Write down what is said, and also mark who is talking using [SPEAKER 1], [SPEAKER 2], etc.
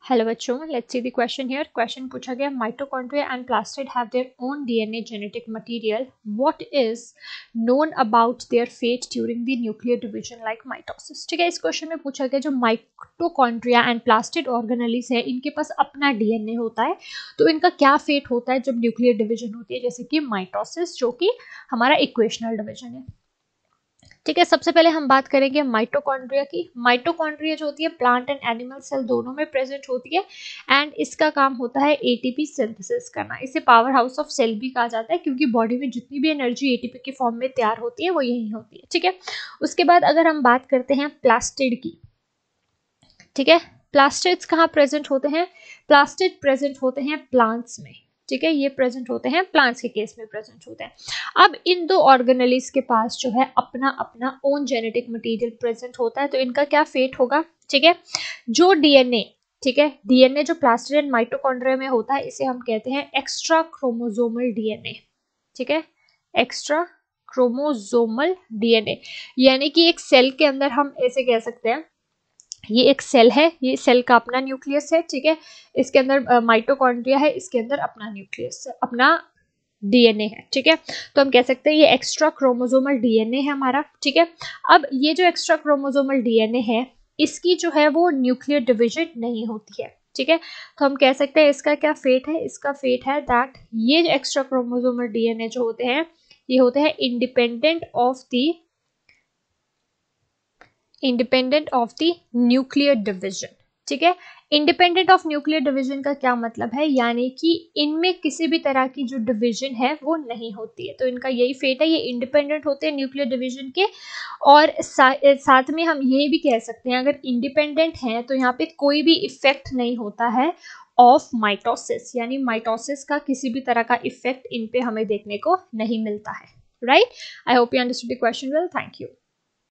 [SPEAKER 1] Hello बच्चों, let's see the question here. Question पूछा गया, mitochondria and plastid have their own DNA genetic material, what is known about their fate during the nuclear division like mitosis. ठीक है, इस question में पूछा गया जो माइटोकॉन्ड्रिया एंड प्लास्टिड ऑर्गेनेलिस है, इनके पास अपना डीएनए होता है, तो इनका क्या फेट होता है जब न्यूक्लियर डिवीजन होती है, जैसे कि माइटोसिस, जो कि हमारा इक्वेशनल डिवीजन है। ठीक है, सबसे पहले हम बात करेंगे माइटोकॉन्ड्रिया की। माइटोकॉन्ड्रिया जो होती है प्लांट एंड एनिमल सेल दोनों में प्रेजेंट होती है एंड इसका काम होता है एटीपी सिंथेसिस करना। इसे पावर हाउस ऑफ सेल भी कहा जाता है क्योंकि बॉडी में जितनी भी एनर्जी एटीपी के फॉर्म में तैयार होती है वो यही होती है। ठीक है, उसके बाद अगर हम बात करते हैं प्लास्टिड की, ठीक है, प्लास्टिड्स कहाँ प्रेजेंट होते हैं? प्लास्टिड प्रेजेंट होते हैं प्लांट्स में। ठीक है, ये प्रेजेंट होते हैं प्लांट्स के केस में प्रेजेंट होते हैं। अब इन दो ऑर्गेनेलिस के पास जो है अपना अपना ओन जेनेटिक मटेरियल प्रेजेंट होता है, तो इनका क्या फेट होगा? ठीक है, जो डीएनए, ठीक है, डीएनए जो प्लास्टिड एंड माइटोकॉन्ड्रिया में होता है इसे हम कहते हैं एक्स्ट्रा क्रोमोसोमल डीएनए। ठीक है, एक्स्ट्रा क्रोमोसोमल डीएनए, यानी कि एक सेल के अंदर हम ऐसे कह सकते हैं, ये एक सेल है, ये सेल का अपना न्यूक्लियस है। ठीक है, इसके अंदर माइटोकॉन्ड्रिया है, इसके अंदर अपना न्यूक्लियस है, अपना डीएनए है। ठीक है, तो हम कह सकते हैं ये एक्स्ट्रा क्रोमोसोमल डीएनए है हमारा। ठीक है, अब ये जो एक्स्ट्रा क्रोमोसोमल डीएनए है इसकी जो है वो न्यूक्लियर डिवीजन नहीं होती है। ठीक है, तो हम कह सकते हैं इसका क्या फेट है? इसका फेट है दैट ये जो एक्स्ट्रा क्रोमोसोमल डीएनए जो होते हैं ये होते हैं independent of the nuclear division. ठीक है, इंडिपेंडेंट ऑफ न्यूक्लियर डिवीजन का क्या मतलब है? यानी कि इनमें किसी भी तरह की जो डिवीजन है वो नहीं होती है, तो इनका यही फेट है, ये इंडिपेंडेंट होते हैं न्यूक्लियर डिवीजन के। और साथ में हम ये भी कह सकते हैं अगर इंडिपेंडेंट हैं तो यहाँ पे कोई भी इफेक्ट नहीं होता है ऑफ माइटोसिस, यानी माइटोसिस का किसी भी तरह का इफेक्ट इन पे हमें देखने को नहीं मिलता है। Right, I hope you understood the question well, thank you.